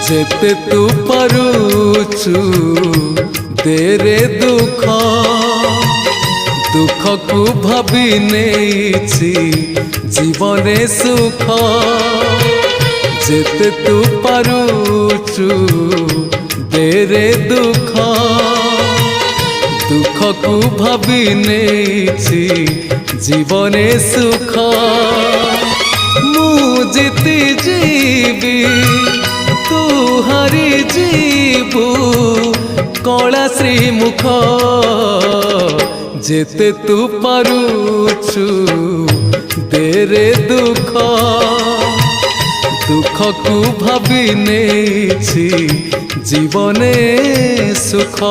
जेते तू पारुचु तेरे दुख दुख को भाभी नेछि जीवने सुख जेते तू पारुचु तेरे दुख दुख को भाभी नेछि जीवने सुख मु जीती जीवी तू हारी जीवु कला श्रीमुख जेते तू पारुचु तेरे दुख दुख को भाभी नेछि जीवने सुख।